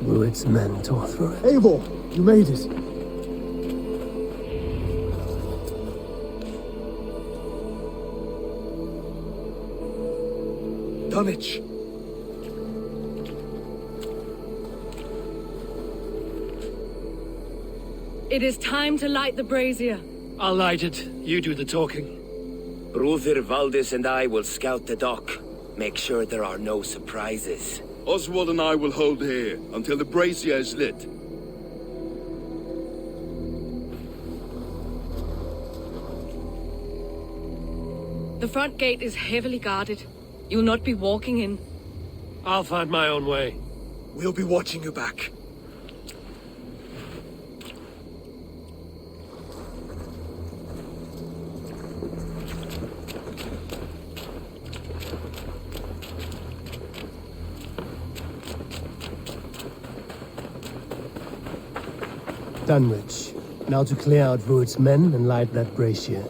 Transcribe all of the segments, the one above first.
Rued's men tore through it. Eivor, you made it. Dunwich. It is time to light the brazier. I'll light it. You do the talking. Brother Valdis and I will scout the dock. Make sure there are no surprises. Oswald and I will hold here until the brazier is lit. The front gate is heavily guarded. You'll not be walking in. I'll find my own way. We'll be watching you back. Dunwich. Now to clear out Rued's men and light that brazier.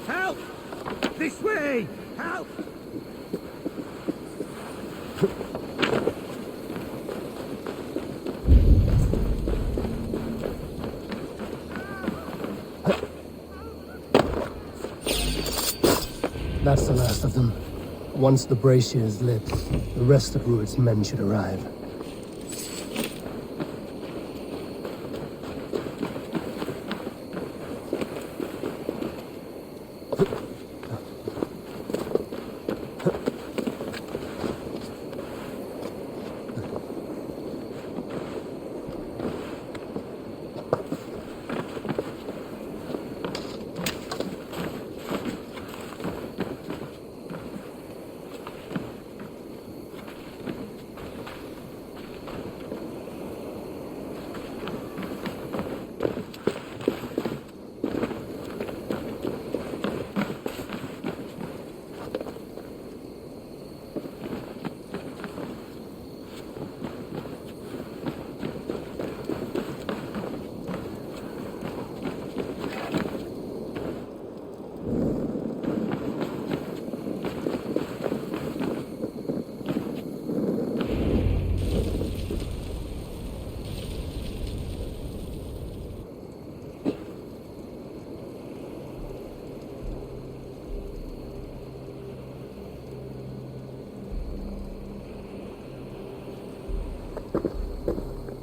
Help! This way! Help! That's the last of them. Once the brazier is lit, the rest of Rued's men should arrive.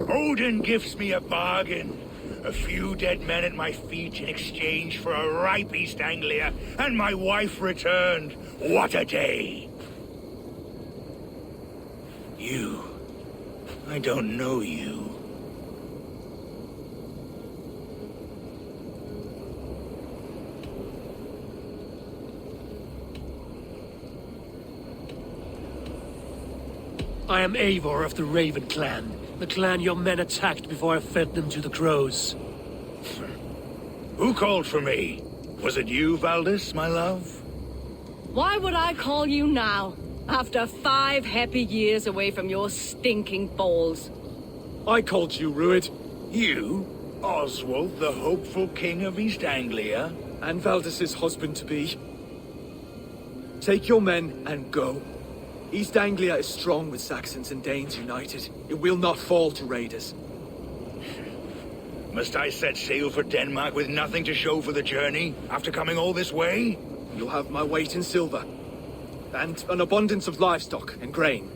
Odin gives me a bargain. A few dead men at my feet in exchange for a ripe East Anglia, and my wife returned. What a day! You. I don't know you. I am Eivor of the Raven Clan. The clan your men attacked before I fed them to the crows. Who called for me? Was it you, Valdis, my love? Why would I call you now? After 5 happy years away from your stinking balls. I called you, Rued. You? Oswald, the hopeful king of East Anglia? And Valdis's husband-to-be. Take your men and go. East Anglia is strong with Saxons and Danes united. It will not fall to raiders. Must I set sail for Denmark with nothing to show for the journey, after coming all this way? You'll have my weight in silver. And an abundance of livestock and grain.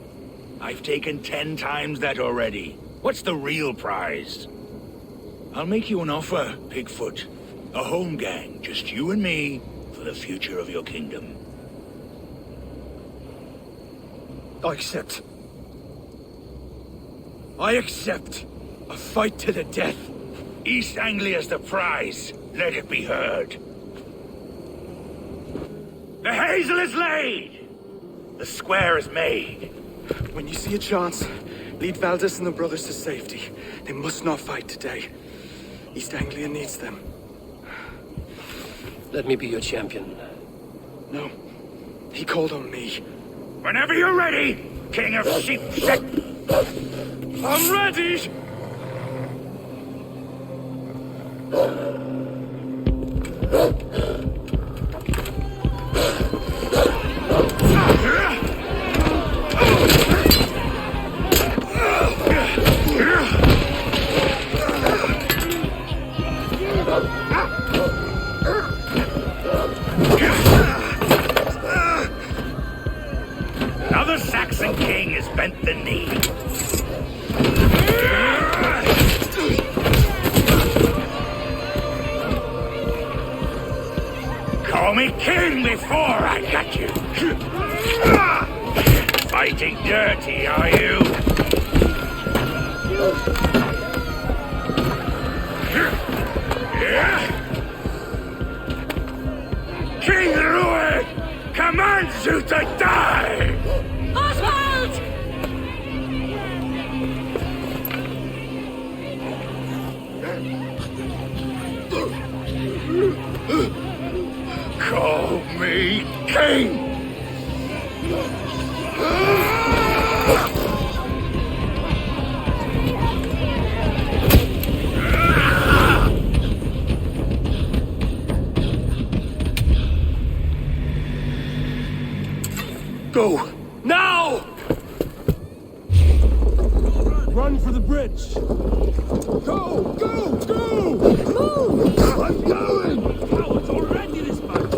I've taken 10 times that already. What's the real prize? I'll make you an offer, Pigfoot. A home gang, just you and me, for the future of your kingdom. I accept. I accept. A fight to the death. East Anglia's the prize. Let it be heard. The hazel is laid! The square is made. When you see a chance, lead Valdis and the brothers to safety. They must not fight today. East Anglia needs them. Let me be your champion. No. He called on me. Whenever you're ready, King of Sheep. I'm ready! Another Saxon king has bent the knee. Call me king before I got you. Fighting dirty, are you? King Ruin commands you to die! Oswald! Call me king! Go! Now! Run for the bridge! Go! Go! Go! Move! I'm going! Cowards already this much!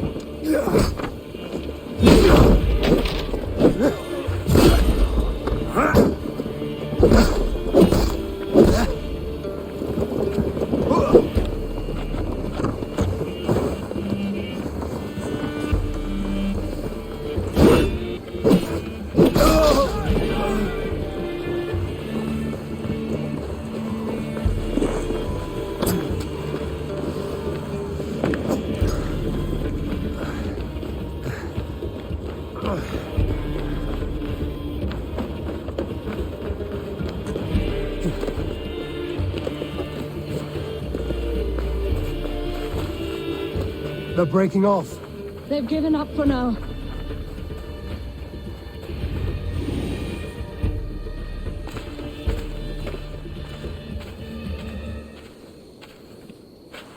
They're breaking off. They've given up for now.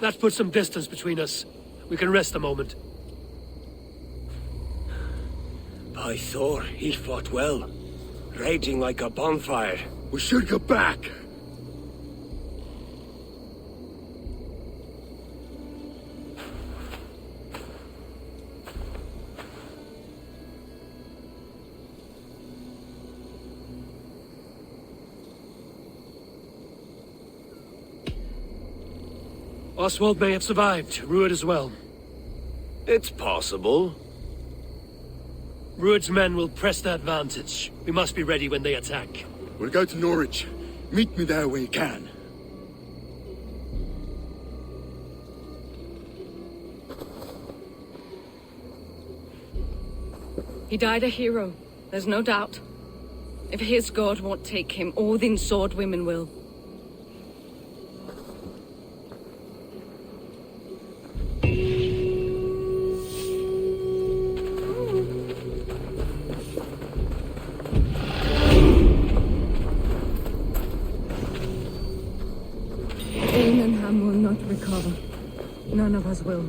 That puts some distance between us. We can rest a moment. By Thor, he fought well. Raging like a bonfire. We should go back. Oswald may have survived. Rued as well. It's possible. Rued's men will press the advantage. We must be ready when they attack. We'll go to Norwich. Meet me there when you can. He died a hero, there's no doubt. If his god won't take him, Odin's sword women will. Ham will not recover. None of us will.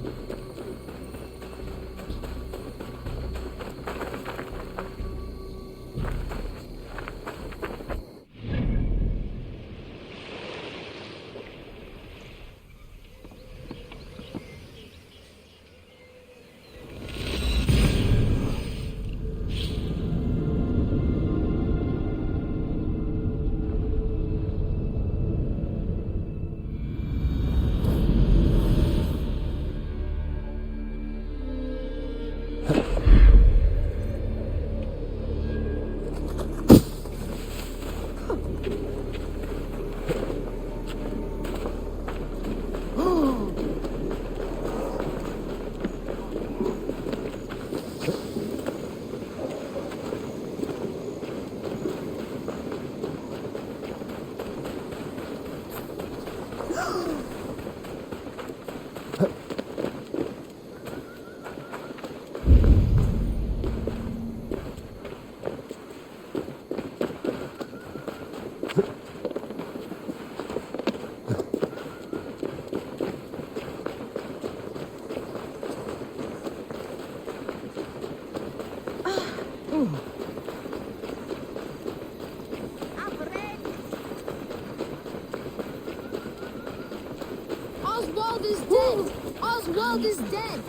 Oswald is dead.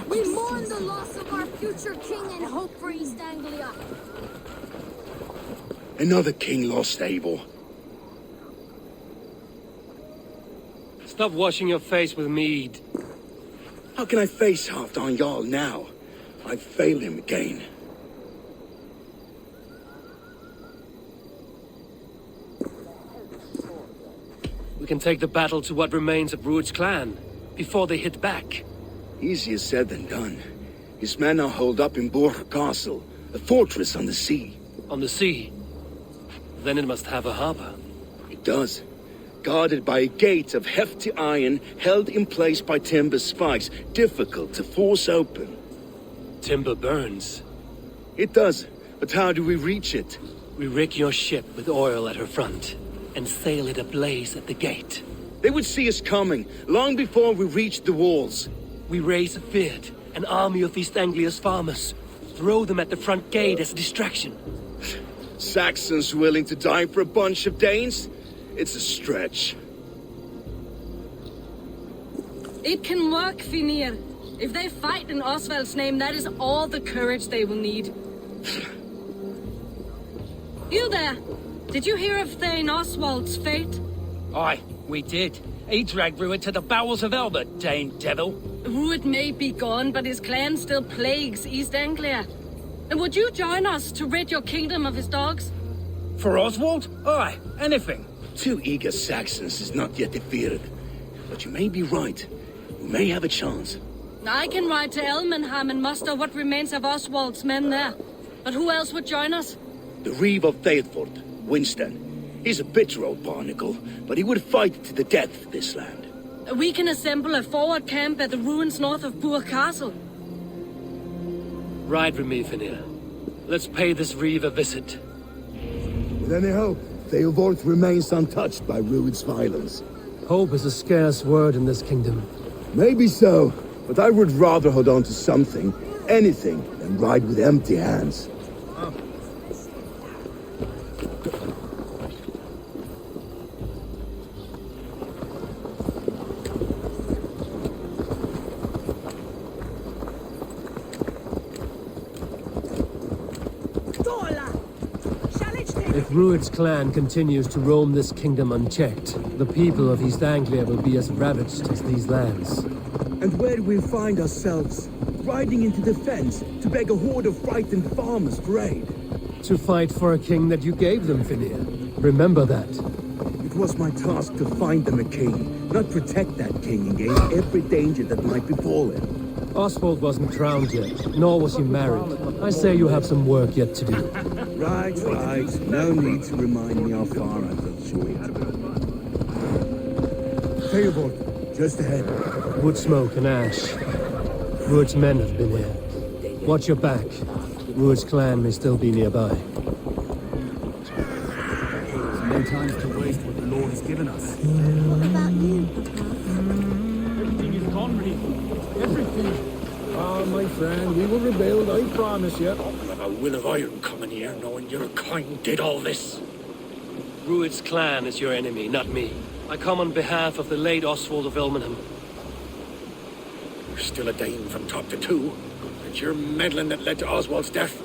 We mourn the loss of our future king and hope for East Anglia. Another king lost, Abel. Stop washing your face with mead. How can I face Halfdan Jarl now? I've failed him again. We can take the battle to what remains of Rued's clan, before they hit back. Easier said than done. His men are holed up in Borg Castle, a fortress on the sea. On the sea? Then it must have a harbor. It does. Guarded by a gate of hefty iron, held in place by timber spikes, difficult to force open. Timber burns. It does, but how do we reach it? We rig your ship with oil at her front, and sail it ablaze at the gate. They would see us coming, long before we reached the walls. We raise a Fyrd, an army of East Anglia's farmers. Throw them at the front gate as a distraction. Saxons willing to die for a bunch of Danes? It's a stretch. It can work, Finir. If they fight in Oswald's name, that is all the courage they will need. You there! Did you hear of Thane Oswald's fate? Aye, we did. He dragged Rued to the bowels of Elbert, Dane devil. Rued may be gone, but his clan still plagues East Anglia. And would you join us to rid your kingdom of his dogs? For Oswald? Aye, anything. 2 eager Saxons is not yet defeated. But you may be right. We may have a chance. I can ride to Elmenham and muster what remains of Oswald's men there. But who else would join us? The Reeve of Thetford, Winston. He's a bitter old barnacle, but he would fight to the death for this land. We can assemble a forward camp at the ruins north of Burg Castle. Ride with me, Finir. Let's pay this Reeve a visit. With any hope, Theovorth remains untouched by Rued's violence. Hope is a scarce word in this kingdom. Maybe so, but I would rather hold on to something, anything, than ride with empty hands. If Rued's clan continues to roam this kingdom unchecked, the people of East Anglia will be as ravaged as these lands. And where do we find ourselves? Riding into defense to beg a horde of frightened farmers for aid. To fight for a king that you gave them, Finir. Remember that. It was my task to find them a king, not protect that king against every danger that might befall him. Oswald wasn't crowned yet, nor was he married. I say you have some work yet to do. Right. No need to remind me how far I fell short. Theobald, just ahead. Wood smoke and ash. Rued's men have been here. Watch your back. Rued's clan may still be nearby. No time to waste what the Lord has given us. What about you, Papa? Everything is gone, Reeve. Everything. Ah, my friend, we will rebuild, I promise you. You have a will of iron coming here, knowing your kind did all this. Rued's clan is your enemy, not me. I come on behalf of the late Oswald of Elmenham. You're still a Dane from top to two. It's your meddling that led to Oswald's death,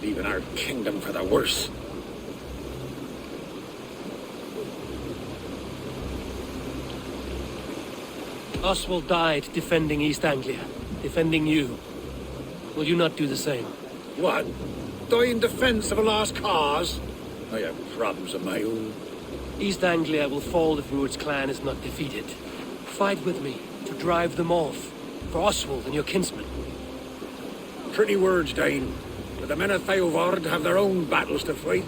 leaving our kingdom for the worse. Oswald died defending East Anglia, defending you. Will you not do the same? What? Die in defense of a lost cause? I have problems of my own. East Anglia will fall if Rued's clan is not defeated. Fight with me to drive them off, for Oswald and your kinsmen. Pretty words, Dane. But the men of Theovard have their own battles to fight.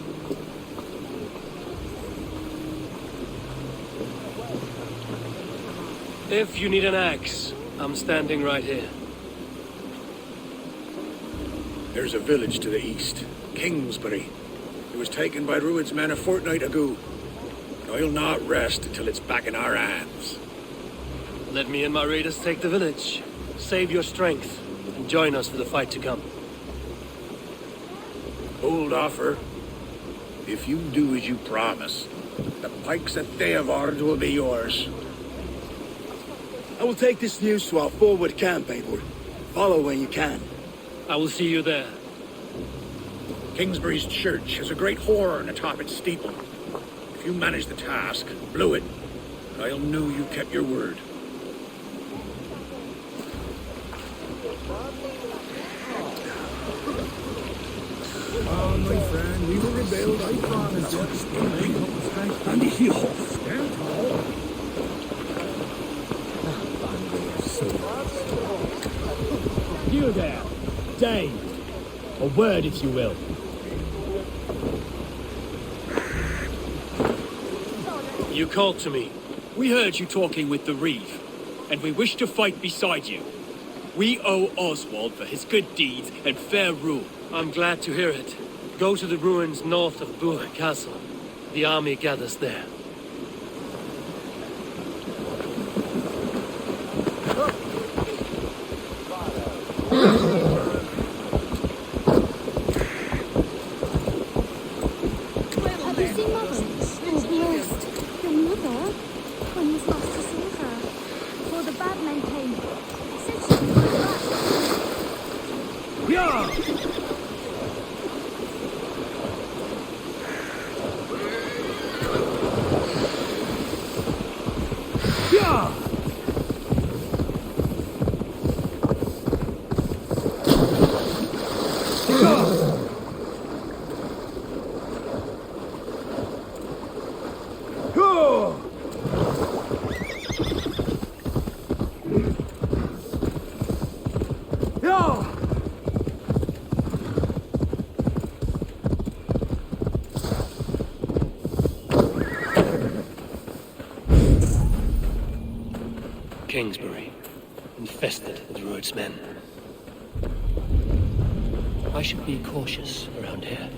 If you need an axe, I'm standing right here. There's a village to the east, Kingsbury. It was taken by Rued's men a fortnight ago. And I'll not rest until it's back in our hands. Let me and my raiders take the village. Save your strength, and join us for the fight to come. Bold offer. If you do as you promise, the pikes at Theovard will be yours. I will take this news to our forward camp, Eivor. Follow when you can. I will see you there. Kingsbury's church has a great horn atop its steeple. If you manage the task, blew it, I'll know you kept your word. Oh, my friend, we will rebuild, I promise you. And he stand tall. You there, Dane. A word, if you will. You called to me. We heard you talking with the Reeve, and we wish to fight beside you. We owe Oswald for his good deeds and fair rule. I'm glad to hear it. Go to the ruins north of Buch Castle. The army gathers there. Have you seen Mother? Oh, blessed. Your mother? When was last to see her? Before the bad men came. Said she was coming back. Yeah! Kingsbury, infested with Rued's men. I should be cautious around here.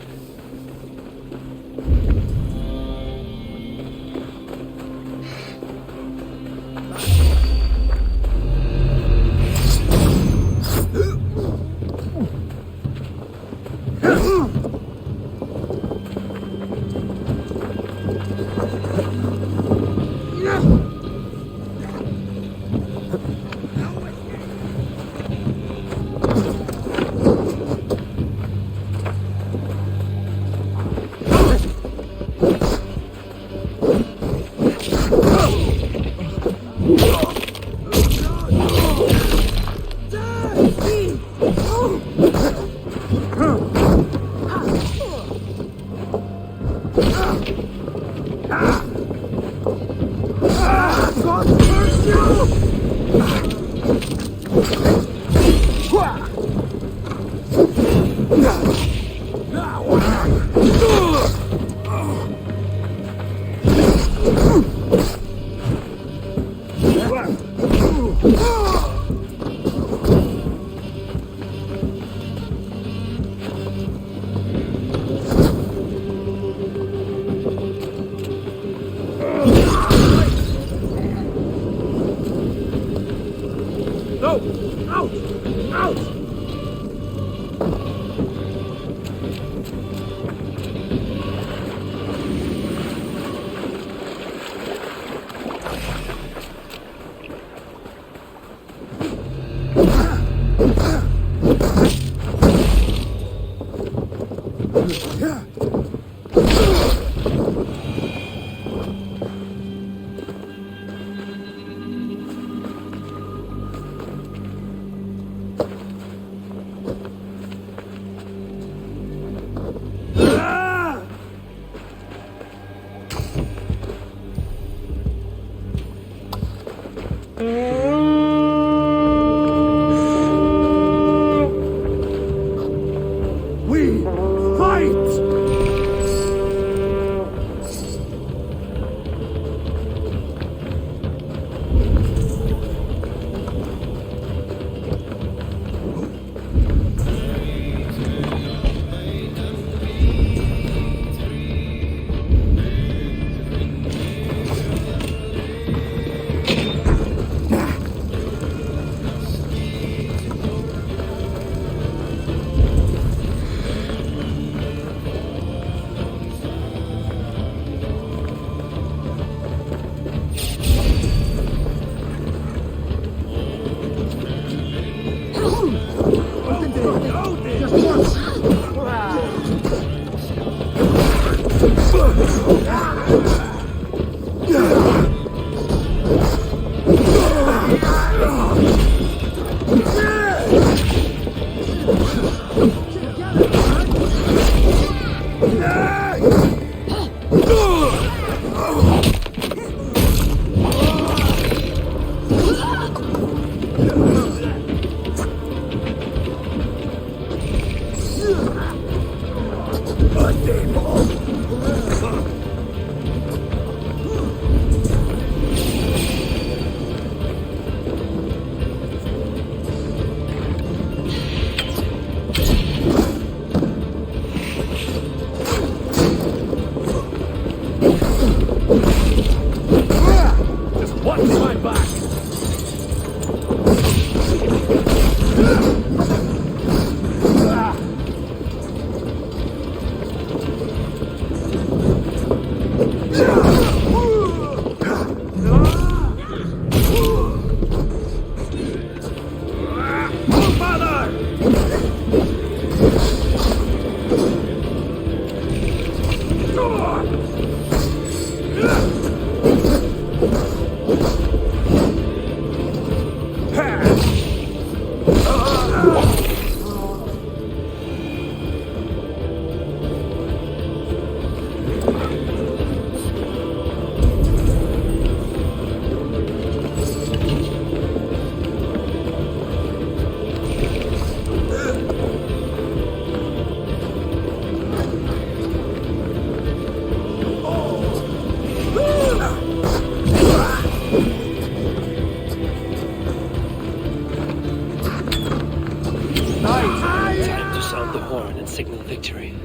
Time to sound the horn and signal victory.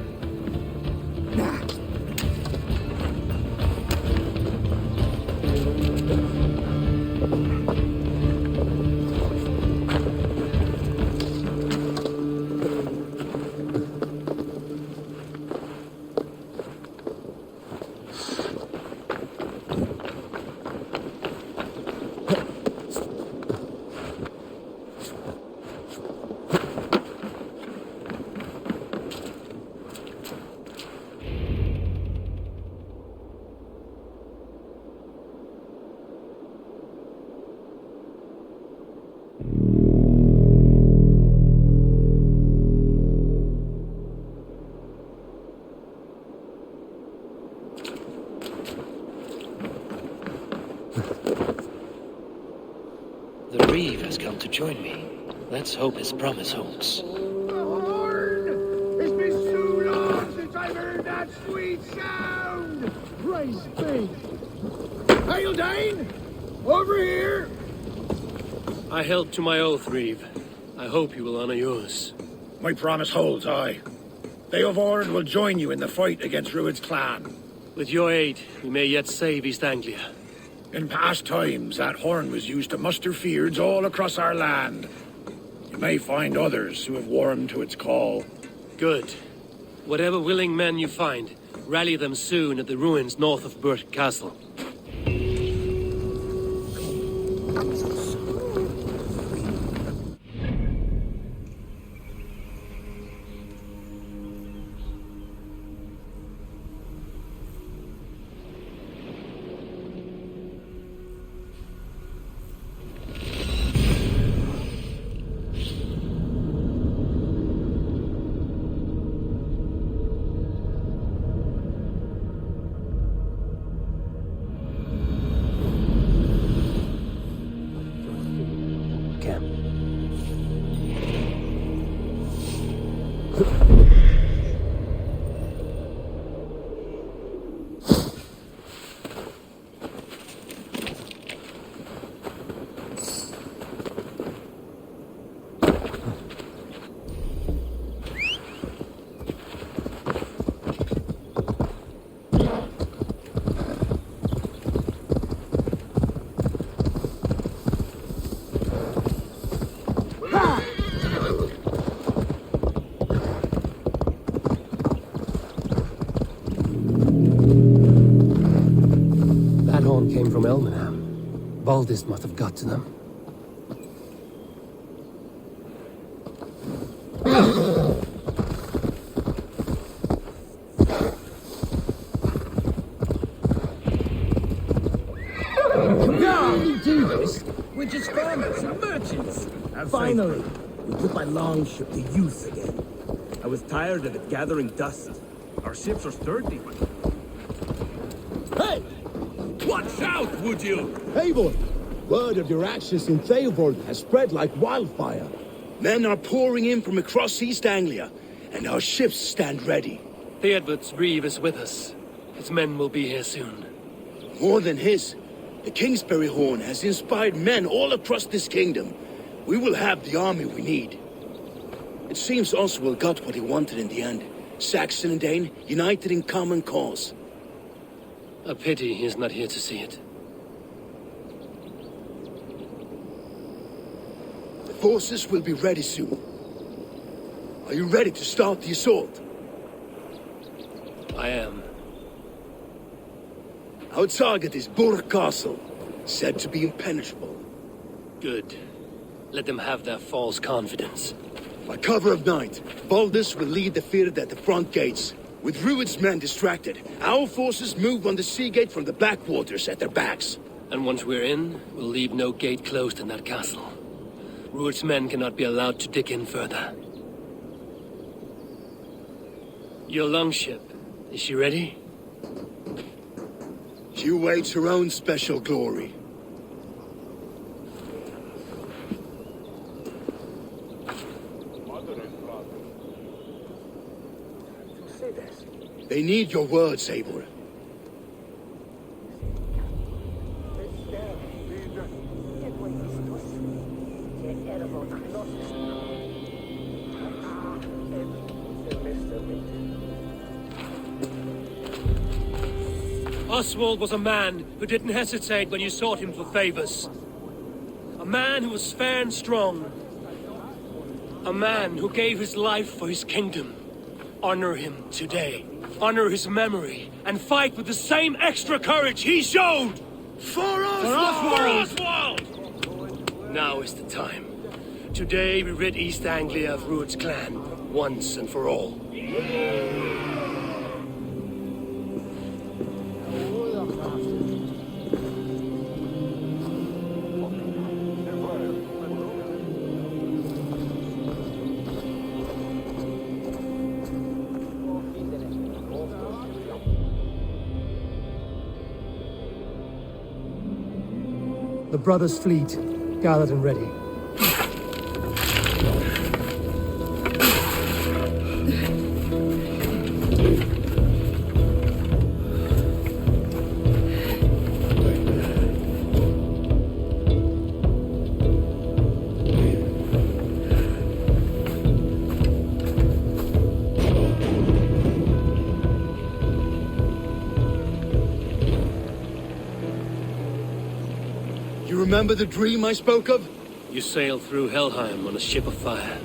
The Reeve has come to join me. Let's hope his promise holds. Lord! It's been so long since I've heard that sweet sound! Praise be! Hail, Dane! Over here! I held to my oath, Reeve. I hope you will honor yours. My promise holds, aye. They of Oran will join you in the fight against Rued's clan. With your aid, we may yet save East Anglia. In past times, that horn was used to muster fyrds all across our land. You may find others who have warmed to its call. Good. Whatever willing men you find, rally them soon at the ruins north of Burt Castle. Came from Elmenham. Baldis must have got to them. weavers? We're just farmers and merchants. Finally, we put my longship to use again. I was tired of it gathering dust. Our ships are sturdy. Hey! Watch out, would you? Eivor! Word of your actions in Theovold has spread like wildfire. Men are pouring in from across East Anglia, and our ships stand ready. Theodward's reeve is with us. His men will be here soon. More than his, the Kingsbury Horn has inspired men all across this kingdom. We will have the army we need. It seems Oswald got what he wanted in the end. Saxon and Dane united in common cause. A pity he is not here to see it. The forces will be ready soon. Are you ready to start the assault? I am. Our target is Burg Castle, said to be impenetrable. Good. Let them have their false confidence. By cover of night, Baldus will lead the field at the front gates. With Rued's men distracted, our forces move on the sea gate from the backwaters at their backs. And once we're in, we'll leave no gate closed in that castle. Rued's men cannot be allowed to dig in further. Your longship, is she ready? She awaits her own special glory. They need your words, Eivor. Oswald was a man who didn't hesitate when you sought him for favors. A man who was fair and strong. A man who gave his life for his kingdom. Honor him today. Honor his memory. And fight with the same extra courage he showed! For Oswald! For Oswald! Now is the time. Today we rid East Anglia of Rued's clan, once and for all. The brothers' fleet, gathered and ready. Remember the dream I spoke of? You sail through Helheim on a ship of fire.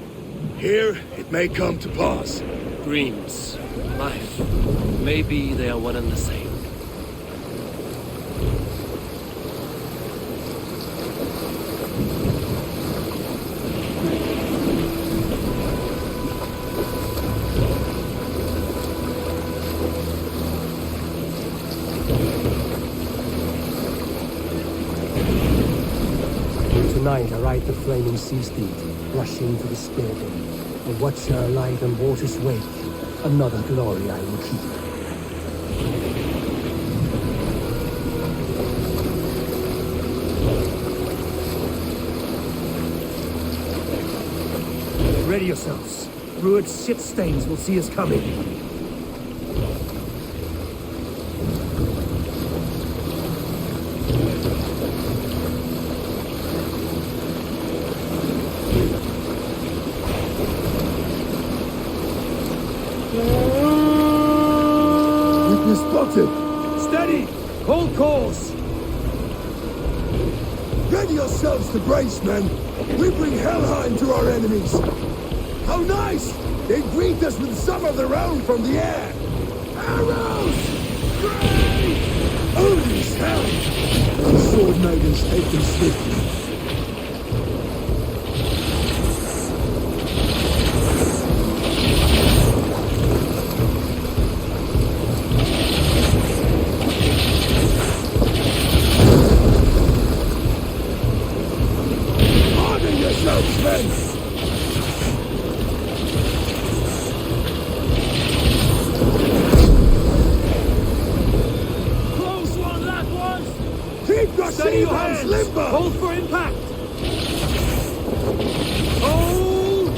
Here, it may come to pass. Dreams, life, maybe they are one and the same. Tonight I ride the flaming sea steed, rushing to the spear gate. A watcher alight on water's wake, another glory I will keep. Ready yourselves. Rued's ship stains will see us coming. Steady! Hold course! Ready yourselves to brace, men! We bring Helheim to our enemies! How nice! They greet us with some of their own from the air! Arrows! Great! Odin's help! The sword maidens take them swiftly. Steady your hands, limber! Hold for impact! Hold!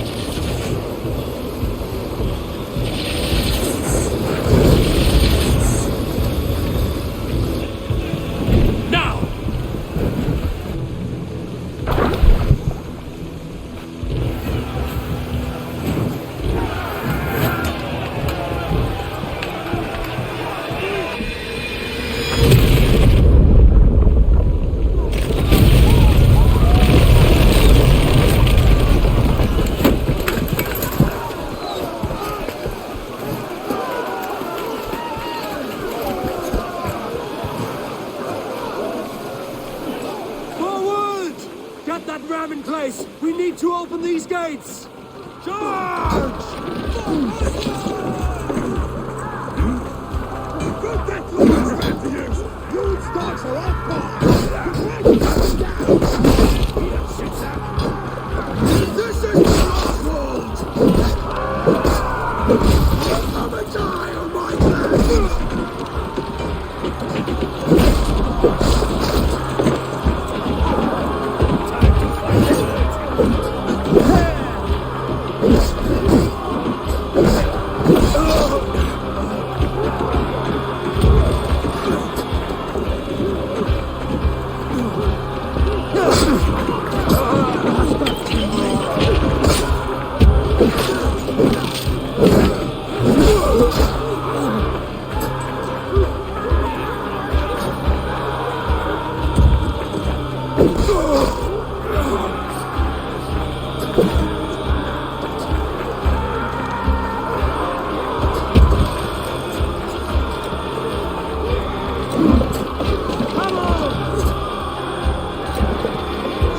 Now! Forward! Get that ram in place! We need to open these gates! Charge! Put that close man to you! You stocks are off by! This is Oswald! Come and die on my land!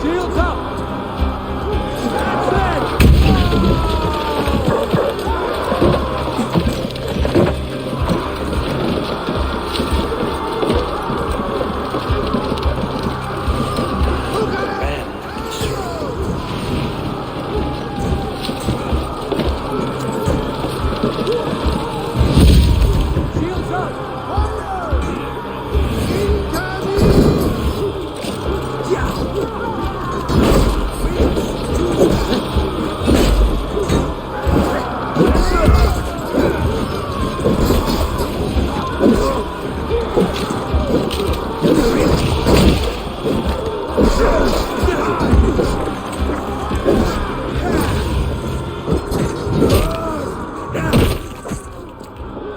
Shields up! Shields up!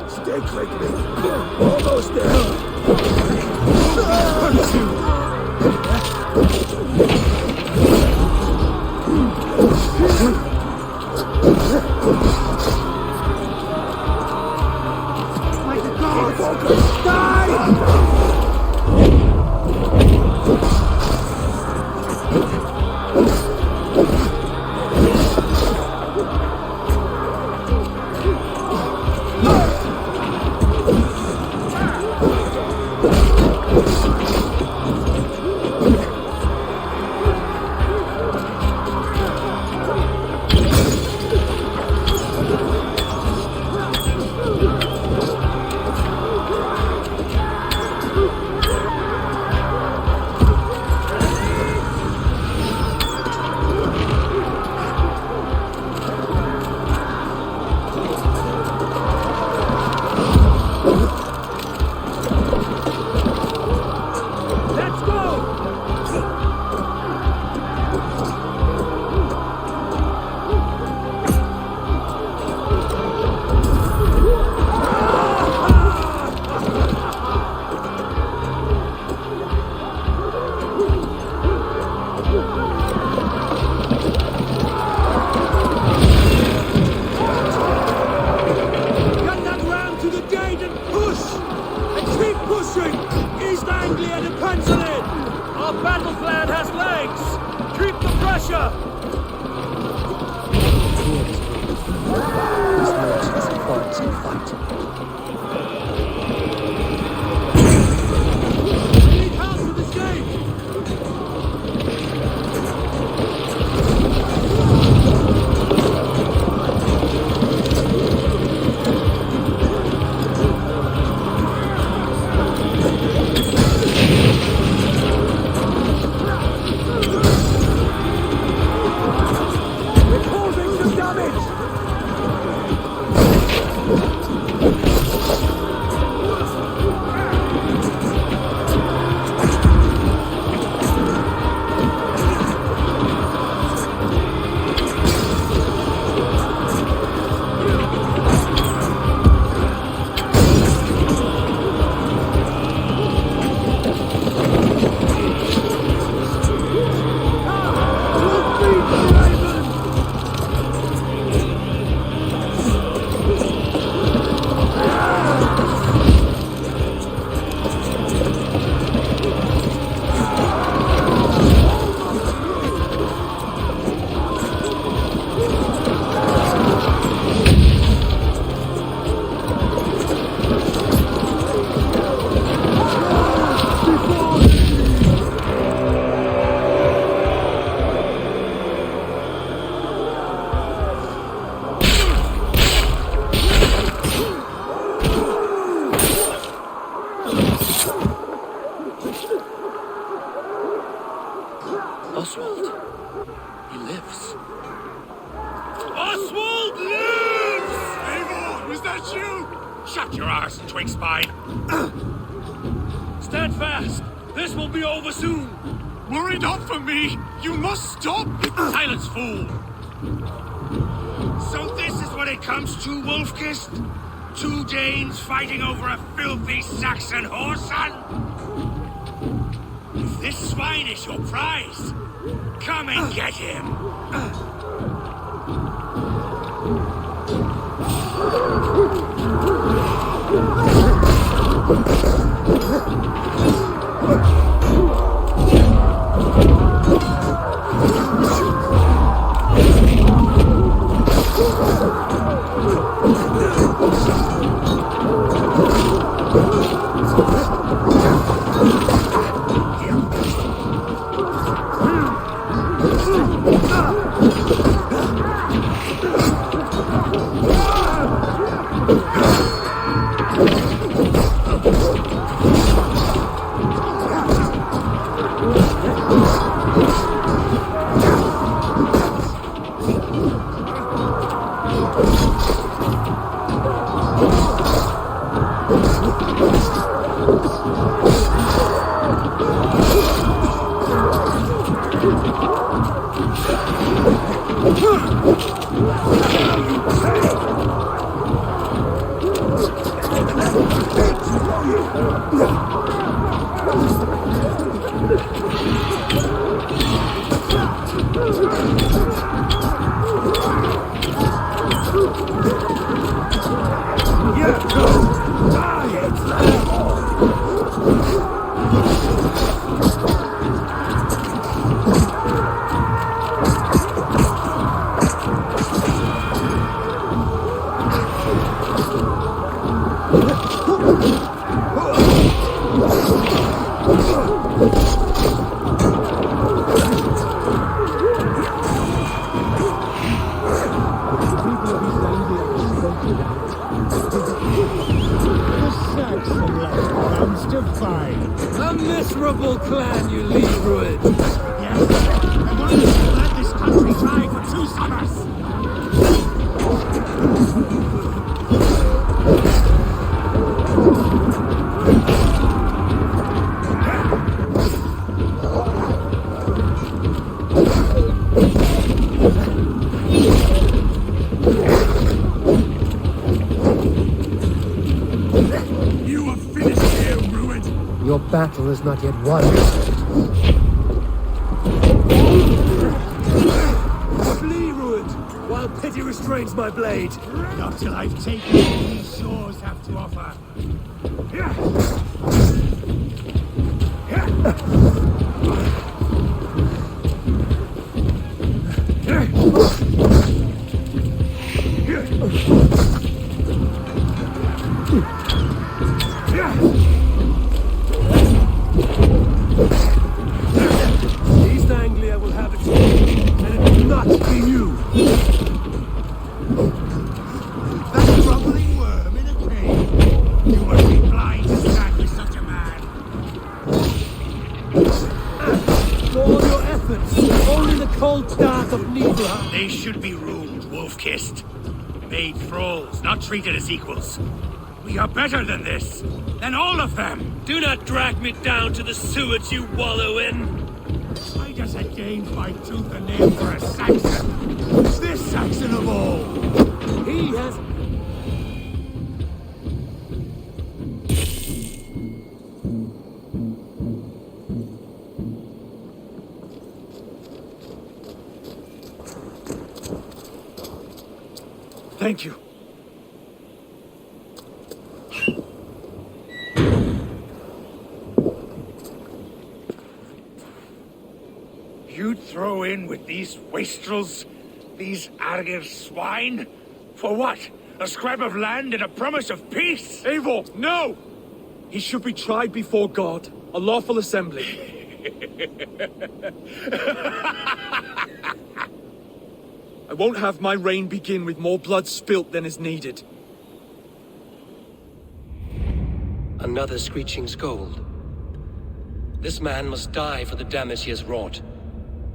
Stay quickly. Almost there. Like the gods! Die! Let's go! Get that ram to the gate and push! And keep pushing! East Anglia depends on it! Our battle plan has legs! Keep the pressure! This merchant's thoughts and fight. We need help with this gate! spine. Stand fast! This will be over soon! Worry not for me! You must stop! Silence, fool! So this is what it comes to, Wolfkist? 2 Danes fighting over a filthy Saxon whoreson? If this swine is your prize, come and get him! A miserable clan you lead, Ruin. Yes, I wanted to let this country dry for 2 summers. You are finished here, Ruin. Your battle is not yet won. Flee, Ruin, while pity restrains my blade. Not till I've taken all these shores have to offer. East Anglia will have its king, and it will not be you. That groveling worm in a cave. You must be blind to stand with such a man. For all your efforts, only the cold dark of Nibelheim. They should be ruled, Wolf-kissed. Made thralls, not treated as equals. We are better than this. Than all of them. Do not drag me down to the sewage you wallow in! I just had gained my tooth and nail for a Saxon. Who's this Saxon of all? He has... Thank you. You'd throw in with these wastrels? These Argir swine? For what? A scrap of land and a promise of peace? Eivor, no! He should be tried before God, a lawful assembly. I won't have my reign begin with more blood spilt than is needed. Another screeching scold. This man must die for the damage he has wrought.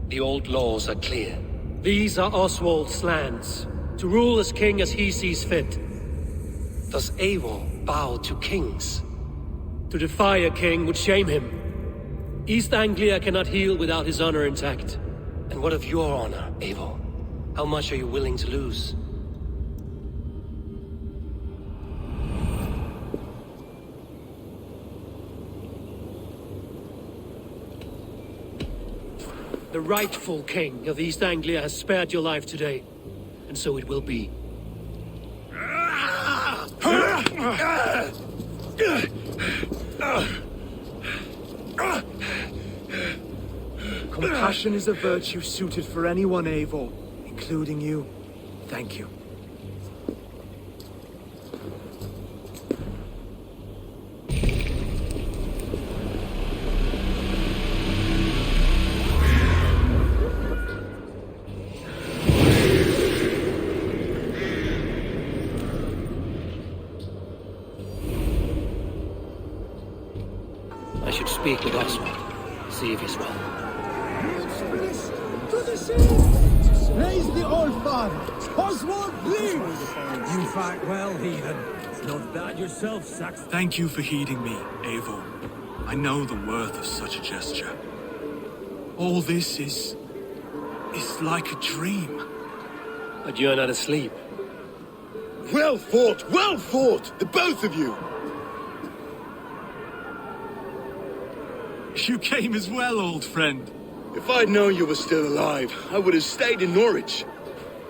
The old laws are clear. These are Oswald's lands, to rule as king as he sees fit. Does Eivor bow to kings. To defy a king would shame him. East Anglia cannot heal without his honor intact. And what of your honor, Eivor? How much are you willing to lose? The rightful king of East Anglia has spared your life today, and so it will be. Compassion is a virtue suited for anyone, Eivor, including you. Thank you. I should speak with Oswald. See if he's well. To the sea! Praise the Old Father! Oswald lives! You fight well, heathen. Not bad yourself, Saxon. Thank you for heeding me, Eivor. I know the worth of such a gesture. All this is like a dream. But you're not asleep. Well fought, the both of you! You came as well, old friend. If I'd known you were still alive, I would have stayed in Norwich.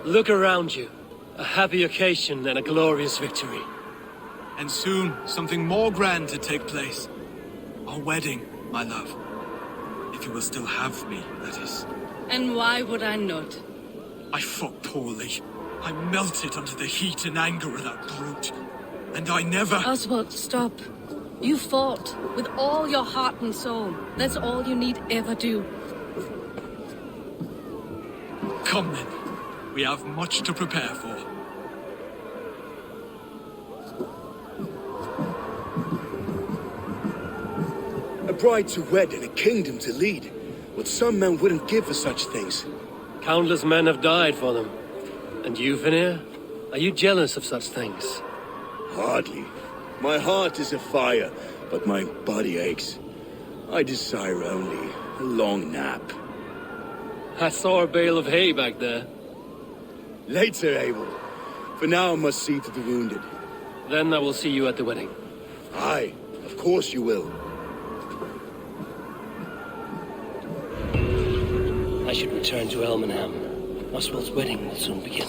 Look around you. A happy occasion and a glorious victory. And soon, something more grand to take place. Our wedding, my love. If you will still have me, that is. And why would I not? I fought poorly. I melted under the heat and anger of that brute. And I never... Oswald, stop. You fought with all your heart and soul. That's all you need ever do. Come then. We have much to prepare for. A bride to wed and a kingdom to lead. What some men wouldn't give for such things. Countless men have died for them. And you, Vanir? Are you jealous of such things? Hardly. My heart is afire, but my body aches. I desire only a long nap. I saw a bale of hay back there. Later, Abel. For now, I must see to the wounded. Then I will see you at the wedding. Aye, of course you will. I should return to Elmenham. Oswald's wedding will soon begin.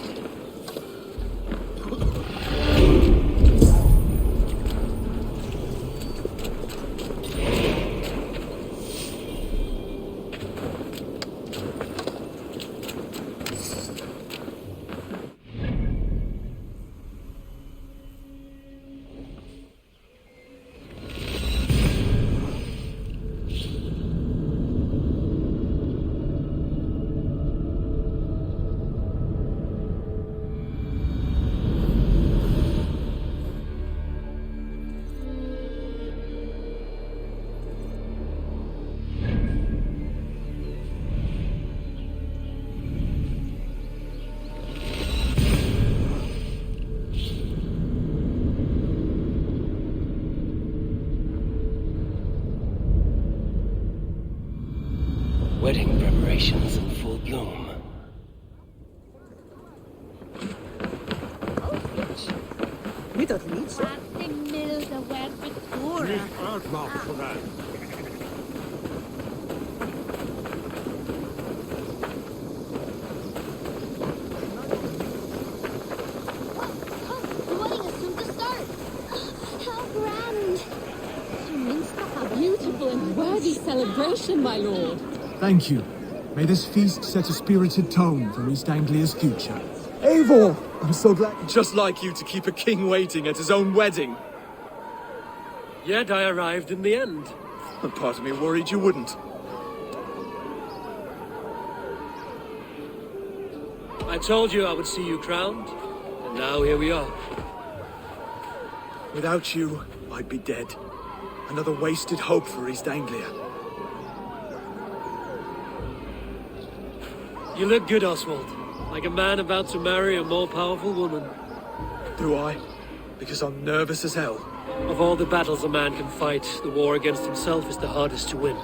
Wedding preparations in full bloom. With a reach? The wedding is soon to start. How grand! A beautiful and worthy celebration, my lord. Thank you. May this feast set a spirited tone for East Anglia's future. Eivor! I'm so glad. Just like you to keep a king waiting at his own wedding. Yet I arrived in the end. Part of me worried you wouldn't. I told you I would see you crowned, and now here we are. Without you, I'd be dead. Another wasted hope for East Anglia. You look good, Oswald. Like a man about to marry a more powerful woman. Do I? Because I'm nervous as hell. Of all the battles a man can fight, the war against himself is the hardest to win.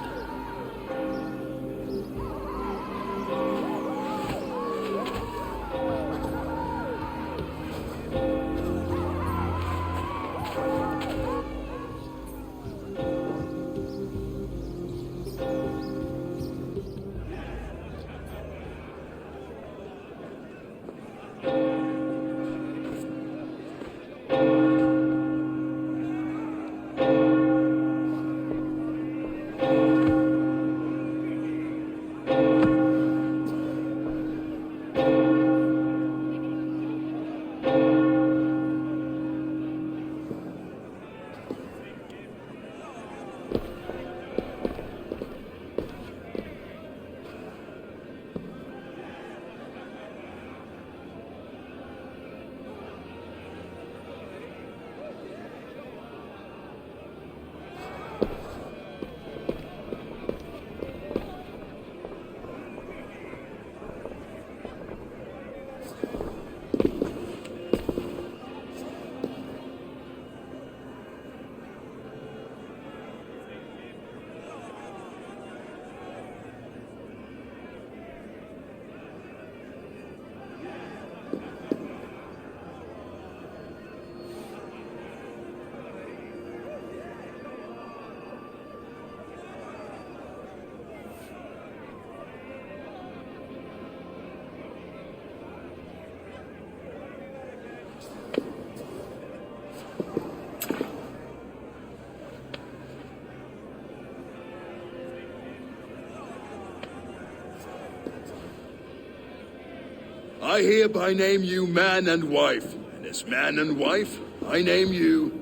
I hereby name you man and wife, and as man and wife, I name you...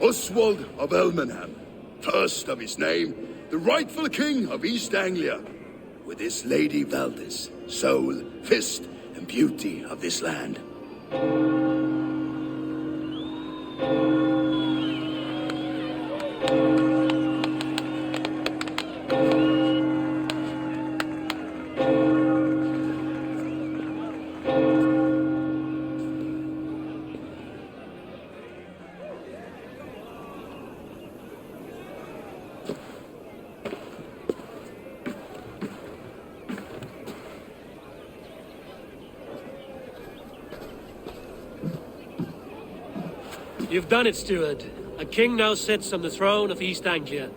Oswald of Elmenham, first of his name, the rightful king of East Anglia, with his lady Valdis, soul, fist, and beauty of this land. You've done it, steward. A king now sits on the throne of East Anglia.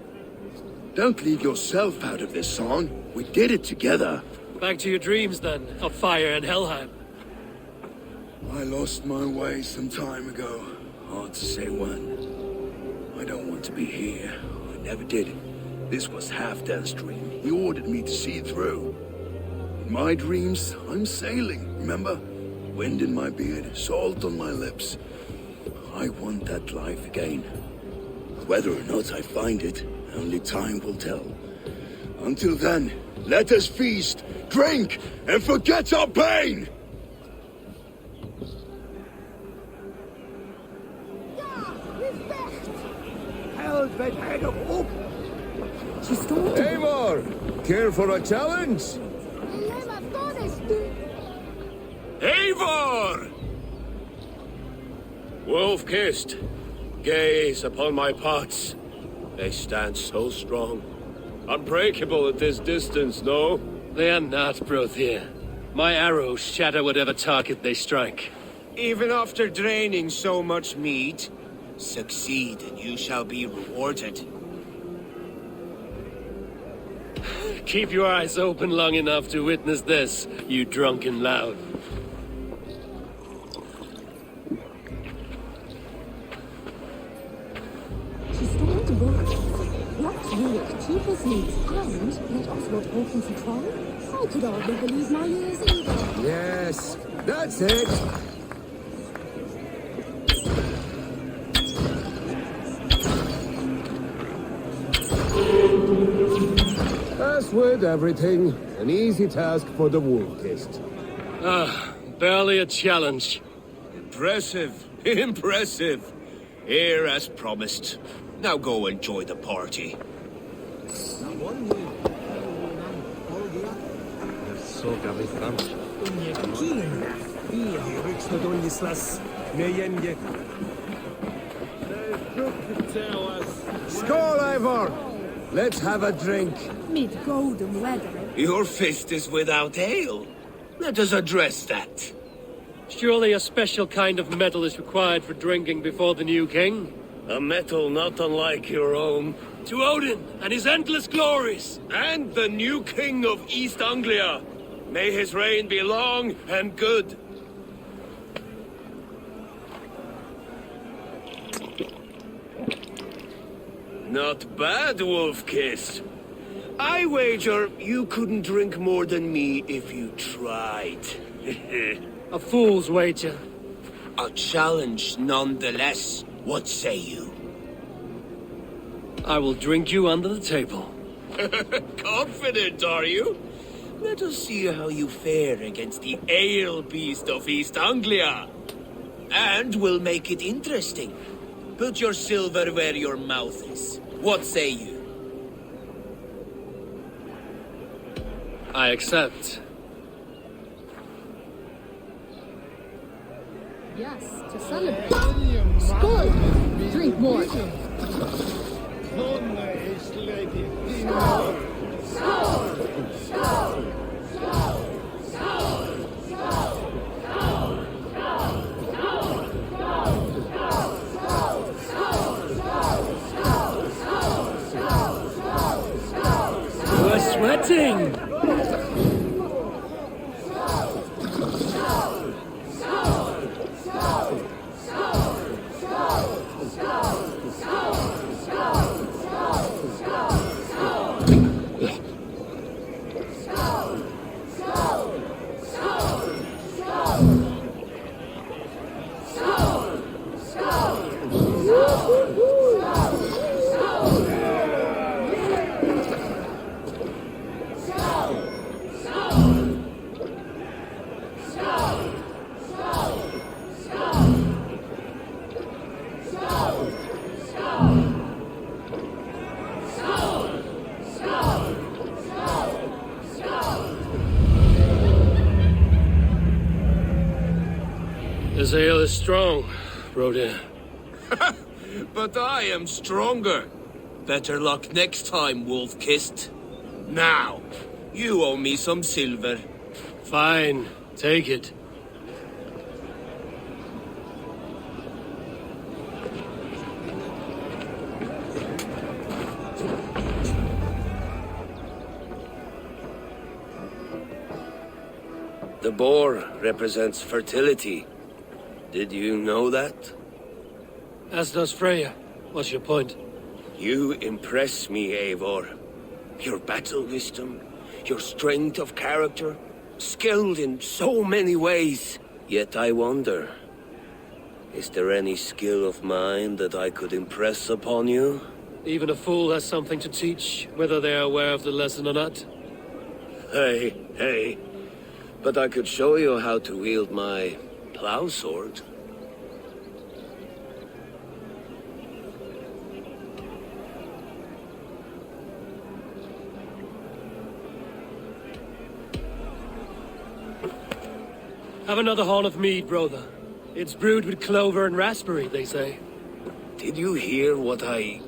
Don't leave yourself out of this song. We did it together. Back to your dreams, then, of fire and Helheim. I lost my way some time ago. Hard to say when. I don't want to be here. I never did. This was Halfdan's dream. He ordered me to see it through. In my dreams, I'm sailing, remember? Wind in my beard, salt on my lips. I want that life again. Whether or not I find it, only time will tell. Until then, let us feast, drink, and forget our pain! Helvete head of oak! Eivor! Care for a challenge? Eivor! Wolf-kissed, gaze upon my pots. They stand so strong. Unbreakable at this distance, no? They are not, Brothier. My arrows shatter whatever target they strike. Even after draining so much meat, succeed and you shall be rewarded. Keep your eyes open long enough to witness this, you drunken lout. She's starting to work. Let's Rurik keep his needs and let Oswald walk in control. I could hardly believe my ears either. Yes, that's it. As with everything, an easy task for the wolf-kissed. Barely a challenge. Impressive, impressive. Here as promised. Now go enjoy the party. Skål, Ivor! Let's have a drink. Mid golden weather. Your fist is without ale. Let us address that. Surely a special kind of metal is required for drinking before the new king? A metal not unlike your own. To Odin and his endless glories! And the new king of East Anglia. May his reign be long and good. Not bad, Wolf-Kiss. I wager you couldn't drink more than me if you tried. A fool's wager. A challenge nonetheless. What say you? I will drink you under the table. Confident, are you? Let us see how you fare against the ale beast of East Anglia. And we'll make it interesting. Put your silver where your mouth is. What say you? I accept. Yes, to celebrate. Skål! Drink more. We're sweating! This ale is strong, Rodin. But I am stronger. Better luck next time, Wolf-Kissed. Now, you owe me some silver. Fine, take it. The boar represents fertility. Did you know that? As does Freya. What's your point? You impress me, Eivor. Your battle wisdom, your strength of character, skilled in so many ways. Yet I wonder, is there any skill of mine that I could impress upon you? Even a fool has something to teach, whether they are aware of the lesson or not. Hey. But I could show you how to wield my plow sword. Have another horn of mead, brother. It's brewed with clover and raspberry, they say. Did you hear what I...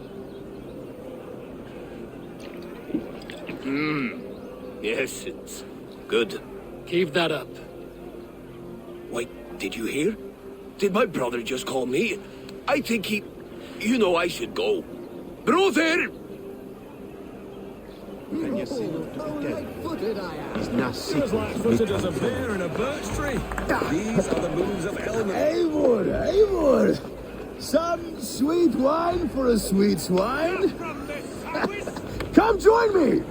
Yes, it's good. Keep that up. Wait, did you hear? Did my brother just call me? I think he... You know I should go. Brother! Can you see what footed I am? He's not Feels like footed as a bear in a birch tree. These are the moves of Elmer. Eivor! Some sweet wine for a sweet swine? Come join me!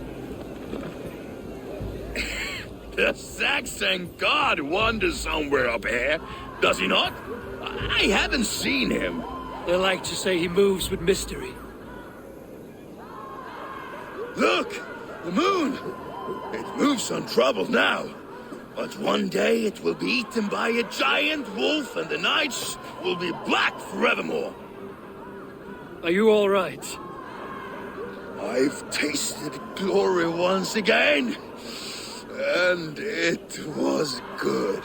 The Saxon god wanders somewhere up here, does he not? I haven't seen him. They like to say he moves with mystery. Look! The moon! It moves untroubled now. But one day it will be eaten by a giant wolf and the nights will be black forevermore. Are you all right? I've tasted glory once again. And it was good.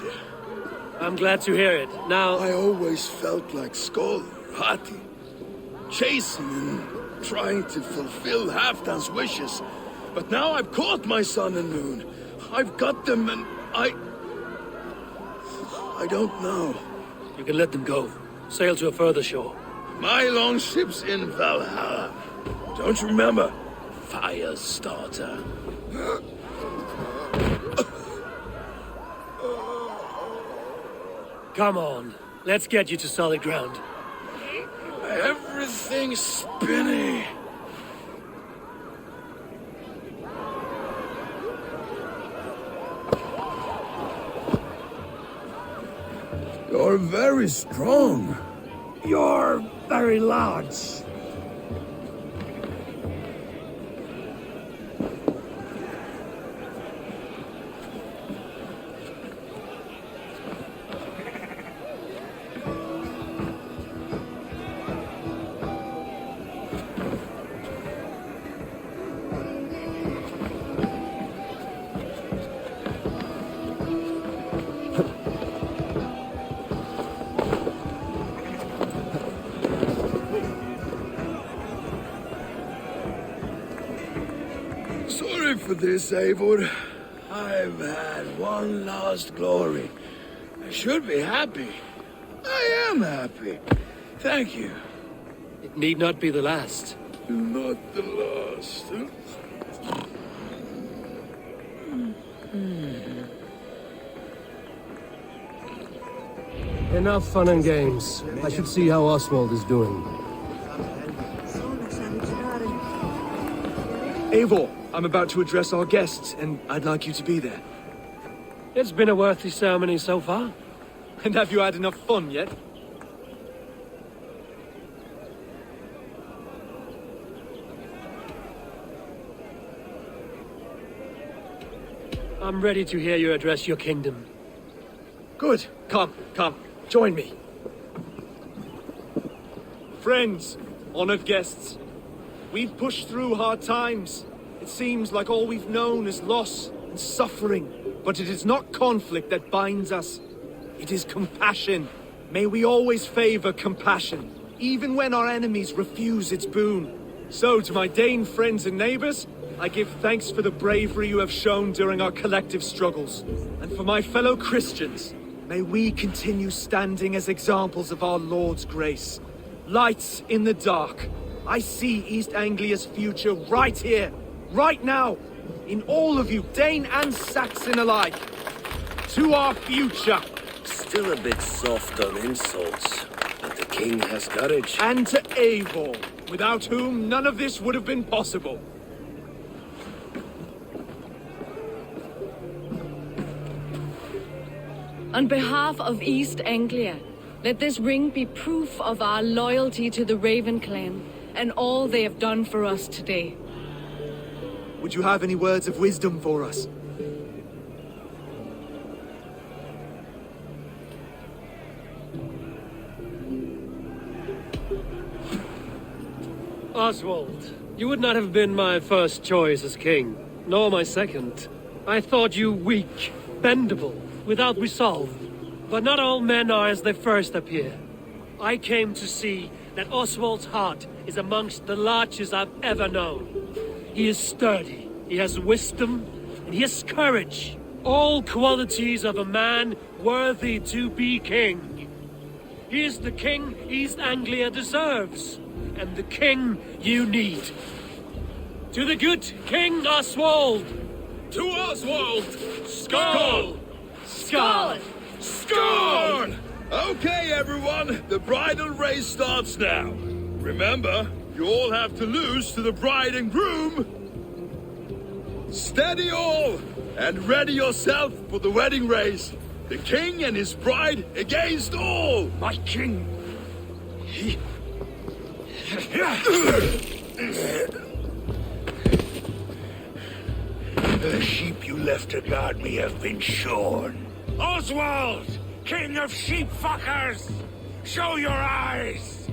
I'm glad to hear it. Now... I always felt like Skoll, Hati, chasing and trying to fulfill Halfdan's wishes. But now I've caught my sun and moon. I've got them and I don't know. You can let them go. Sail to a further shore. My longship's in Valhalla. Don't you remember? Firestarter. Come on. Let's get you to solid ground. Everything's spinny. You're very strong. You're very large. Sorry for this, Eivor. I've had one last glory. I should be happy. I am happy. Thank you. It need not be the last. Not the last. Enough fun and games. I should see how Oswald is doing. Eivor, I'm about to address our guests, and I'd like you to be there. It's been a worthy ceremony so far. And have you had enough fun yet? I'm ready to hear you address your kingdom. Good. Come, join me. Friends, honored guests, we've pushed through hard times. It seems like all we've known is loss and suffering. But it is not conflict that binds us. It is compassion. May we always favor compassion, even when our enemies refuse its boon. So, to my Dane friends and neighbors, I give thanks for the bravery you have shown during our collective struggles. And for my fellow Christians, may we continue standing as examples of our Lord's grace. Lights in the dark. I see East Anglia's future right here, right now, in all of you, Dane and Saxon alike. To our future. Still a bit soft on insults, but the king has courage. And to Eivor, without whom none of this would have been possible. On behalf of East Anglia, let this ring be proof of our loyalty to the Raven clan and all they have done for us today. Would you have any words of wisdom for us? Oswald, you would not have been my first choice as king, nor my second. I thought you weak, bendable, without resolve. But not all men are as they first appear. I came to see that Oswald's heart is amongst the largest I've ever known. He is sturdy, he has wisdom, and he has courage. All qualities of a man worthy to be king. He is the king East Anglia deserves, and the king you need. To the good King Oswald! To Oswald! Skull! Skull! Scorn! Okay, everyone, the bridal race starts now. Remember, you all have to lose to the bride and groom. Steady all, and ready yourself for the wedding race. The king and his bride against all. My king, he... The sheep you left to guard me have been shorn. Oswald, king of sheep fuckers! Show your eyes!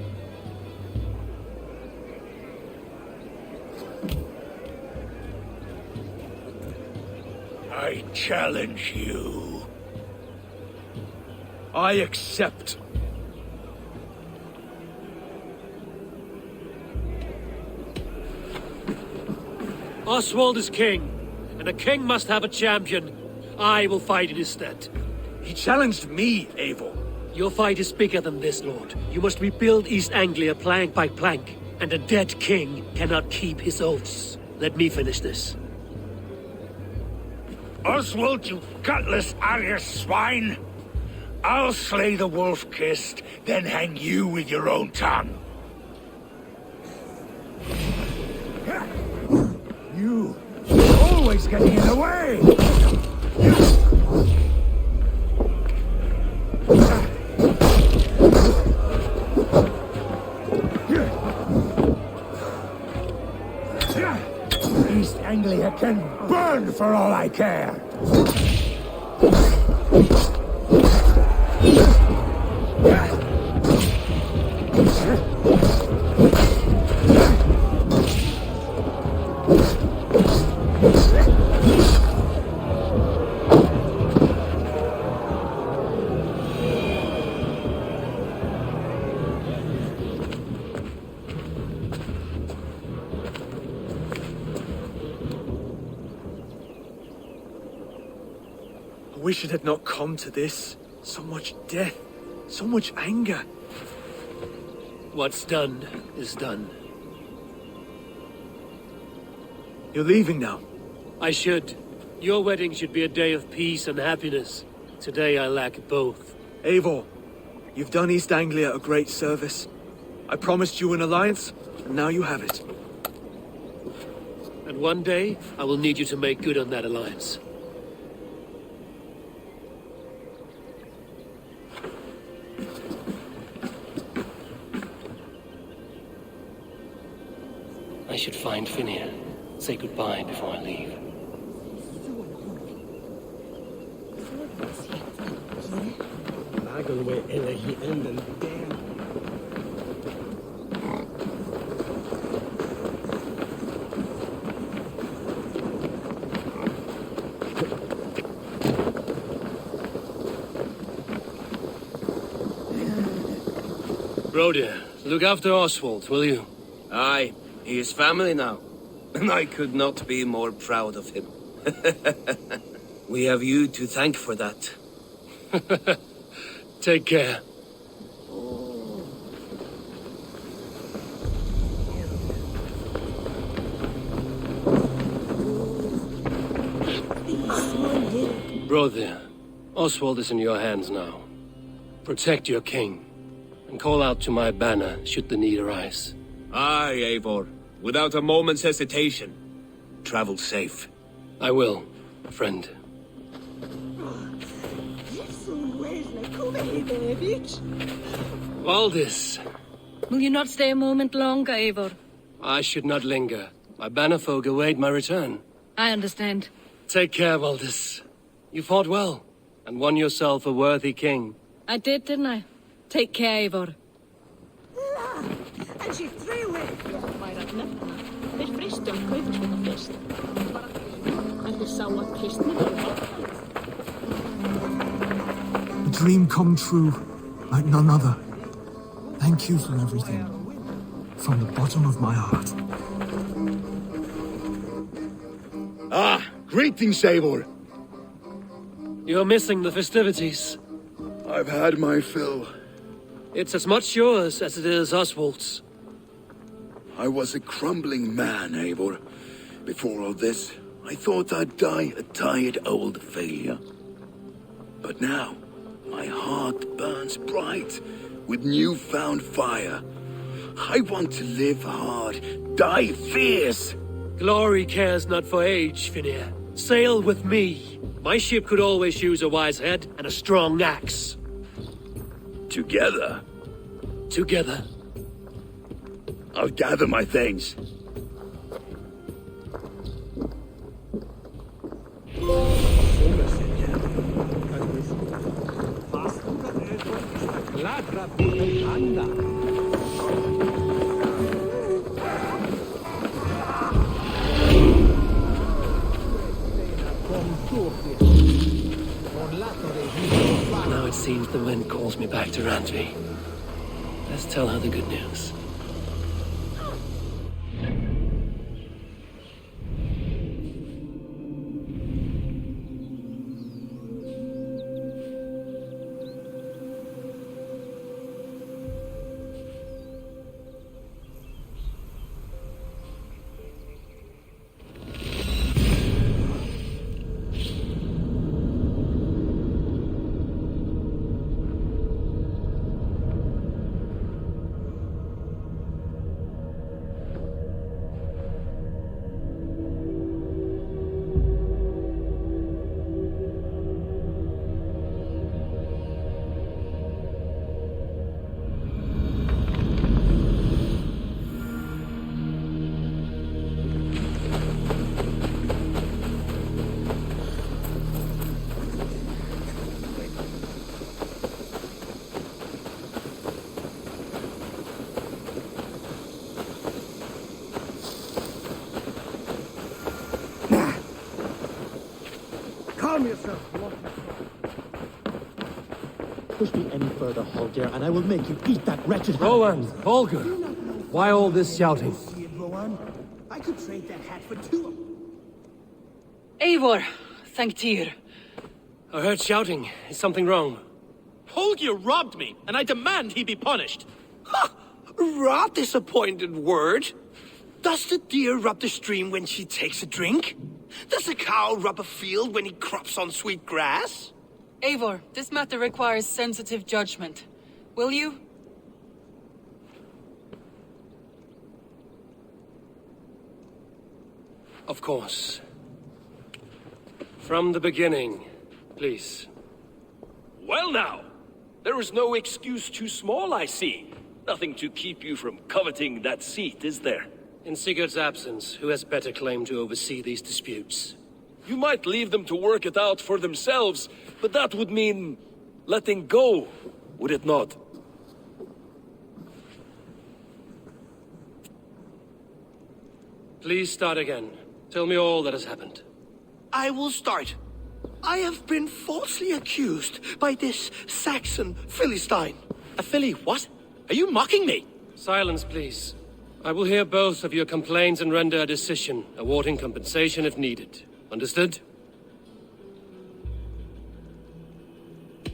I challenge you. I accept. Oswald is king, and a king must have a champion. I will fight in his stead. He challenged me, Eivor. Your fight is bigger than this, Lord. You must rebuild East Anglia plank by plank, and a dead king cannot keep his oaths. Let me finish this. Oswald, you gutless Arya swine! I'll slay the wolf-kissed, then hang you with your own tongue. You always getting in the way! East Anglia can burn for all I care! I wish it had not come to this. So much death, so much anger. What's done is done. You're leaving now. I should. Your wedding should be a day of peace and happiness. Today I lack both. Eivor, you've done East Anglia a great service. I promised you an alliance, and now you have it. And one day, I will need you to make good on that alliance. I should find Finir. Say goodbye before I leave. Broder, look after Oswald, will you? Aye, he is family now. And I could not be more proud of him. We have you to thank for that. Take care. Brother, Oswald is in your hands now. Protect your king, and call out to my banner should the need arise. Aye, Eivor. Without a moment's hesitation. Travel safe. I will, friend. Valdis. Will you not stay a moment longer, Eivor? I should not linger. My banner folk await my return. I understand. Take care, Valdis. You fought well, and won yourself a worthy king. I did, didn't I? Take care, Eivor. En she threw it! Þeir fristu kaupskona fyrst. En þeir sá að kristni voru A dream come true, like none other. Thank you for everything. From the bottom of my heart. Ah, greetings, Eivor. You're missing the festivities. I've had my fill. It's as much yours as it is Oswald's. I was a crumbling man, Eivor. Before all this, I thought I'd die a tired old failure. But now, my heart burns bright with newfound fire. I want to live hard, die fierce. Glory cares not for age, Finir. Sail with me. My ship could always use a wise head and a strong axe. Together? Together. I'll gather my things. Con lato dei Now it seems the wind calls me back to Randvi. Let's tell her the good news. Calm yourself. Push me any further, Holger, and I will make you eat that wretched... Roland, Holger, why all this shouting? See it, Rowan? I could trade that hat for two. Eivor, thank Tyr. I heard shouting. Is something wrong? Holger robbed me, and I demand he be punished. Ha! Rot disappointed word. Does the deer rub the stream when she takes a drink? Does the cow rub a field when he crops on sweet grass? Eivor, this matter requires sensitive judgment. Will you? Of course. From the beginning, please. Well now, there is no excuse too small, I see. Nothing to keep you from coveting that seat, is there? In Sigurd's absence, who has better claim to oversee these disputes? You might leave them to work it out for themselves, but that would mean letting go, would it not? Please start again. Tell me all that has happened. I will start. I have been falsely accused by this Saxon Philistine. A Philly what? Are you mocking me? Silence, please. I will hear both of your complaints and render a decision, awarding compensation if needed. Understood?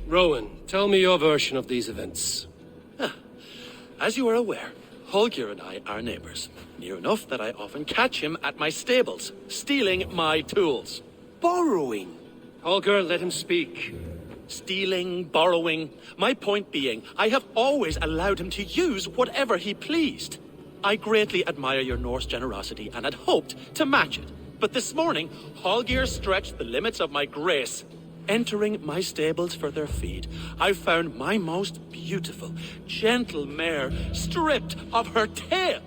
Rowan, tell me your version of these events. As you are aware, Holger and I are neighbors. Near enough that I often catch him at my stables, stealing my tools. Borrowing. Holger, let him speak. Stealing, borrowing. My point being, I have always allowed him to use whatever he pleased. I greatly admire your Norse generosity and had hoped to match it. But this morning, Holger stretched the limits of my grace. Entering my stables for their feed, I found my most beautiful, gentle mare stripped of her tail.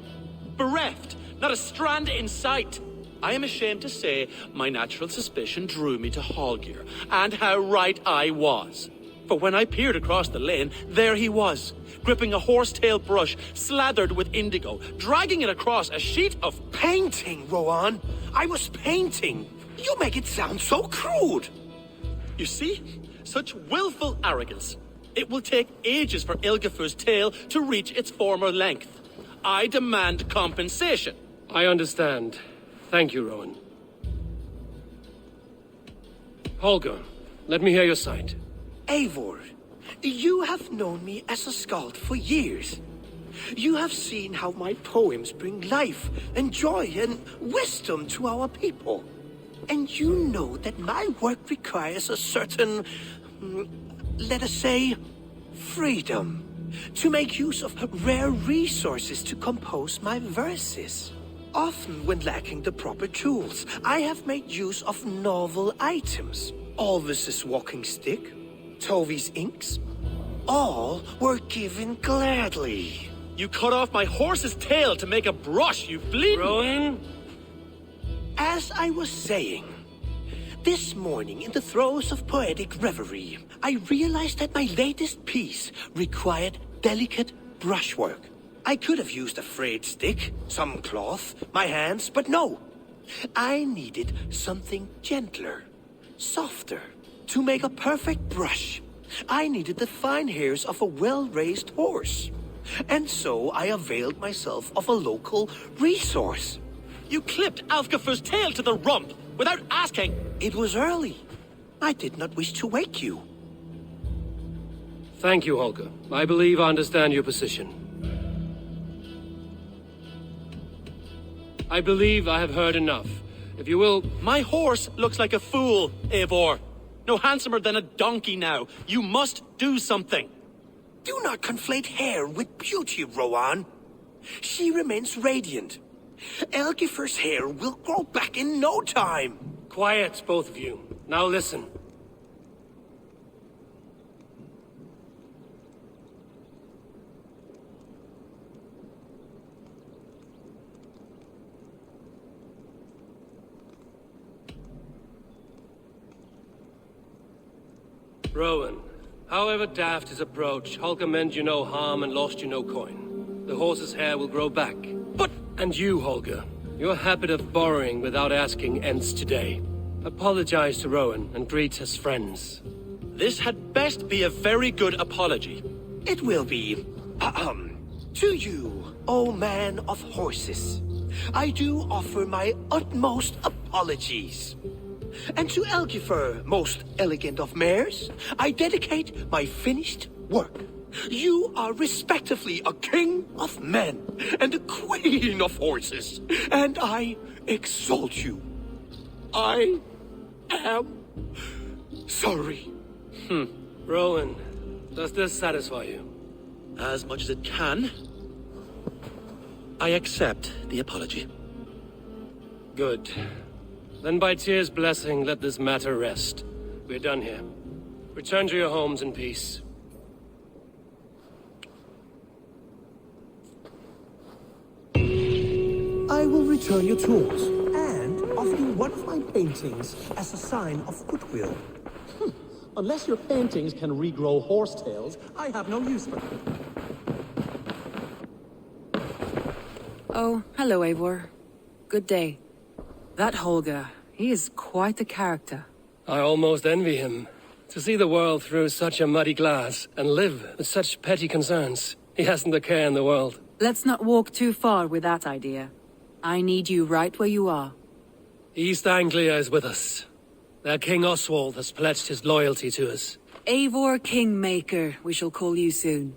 Bereft, not a strand in sight. I am ashamed to say my natural suspicion drew me to Holger, and how right I was. For when I peered across the lane, there he was, gripping a horsetail brush slathered with indigo, dragging it across a sheet of... Painting, Rowan. I was painting. You make it sound so crude. You see? Such willful arrogance. It will take ages for Ilgafur's tail to reach its former length. I demand compensation. I understand. Thank you, Rowan. Holger, let me hear your side. Eivor, you have known me as a skald for years. You have seen how my poems bring life and joy and wisdom to our people. And you know that my work requires a certain, let us say, freedom, to make use of rare resources to compose my verses. Often when lacking the proper tools, I have made use of novel items. Alvis's walking stick, Tovi's inks, all were given gladly. You cut off my horse's tail to make a brush, you bleeding... Rowan? As I was saying, this morning in the throes of poetic reverie, I realized that my latest piece required delicate brushwork. I could have used a frayed stick, some cloth, my hands, but no. I needed something gentler, softer, to make a perfect brush. I needed the fine hairs of a well-raised horse. And so I availed myself of a local resource. You clipped Alfgafer's tail to the rump without asking. It was early. I did not wish to wake you. Thank you, Holger. I believe I understand your position. I believe I have heard enough. If you will... My horse looks like a fool, Eivor. No handsomer than a donkey now. You must do something. Do not conflate hair with beauty, Rowan. She remains radiant. Elgifer's hair will grow back in no time. Quiet, both of you. Now listen. Rowan, however daft his approach, Holger meant you no harm and lost you no coin. The horse's hair will grow back. But... And you, Holger, your habit of borrowing without asking ends today. Apologize to Rowan and greet his friends. This had best be a very good apology. It will be. To you, O man of horses, I do offer my utmost apologies. And to Elgifer, most elegant of mares, I dedicate my finished work. You are respectively a king of men and a queen of horses, and I exalt you. I am sorry. Rowan, does this satisfy you? As much as it can. I accept the apology. Good. Then by Tyr's blessing, let this matter rest. We're done here. Return to your homes in peace. I will return your tools, and offer you one of my paintings as a sign of goodwill. Unless your paintings can regrow horsetails, I have no use for them. Oh, hello, Eivor. Good day. That Holger, he is quite a character. I almost envy him. To see the world through such a muddy glass, and live with such petty concerns. He hasn't a care in the world. Let's not walk too far with that idea. I need you right where you are. East Anglia is with us. Their King Oswald has pledged his loyalty to us. Eivor Kingmaker, we shall call you soon.